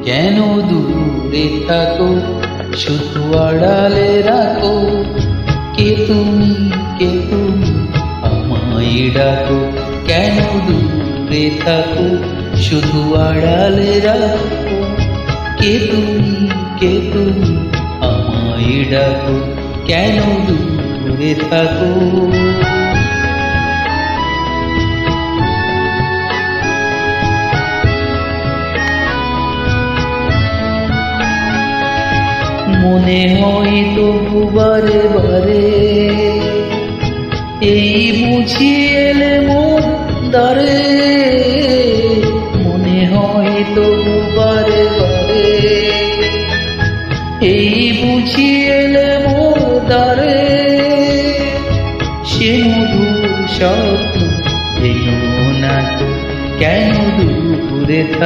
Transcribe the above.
কেন দূরে থাকো, শুধু আড়ালে রাখো। কে তুমি, কে তুমি, আমায় ডাকো। কেন দূরে থাকো, শুধু আড়ালে রাখো। কে তুমি, কে তুমি, আমায় ডাকো। কেন দূরে থাকো। মনে হয় তবু বারে বারে, এই বুঝি এলে মোর দ্বারে। মনে হয় তবু বারে বারে, এই বুঝি এলে মোর দ্বারে। সে মধুর স্বপ্ন ভেঙো না তো, কেন দূরে থাকো।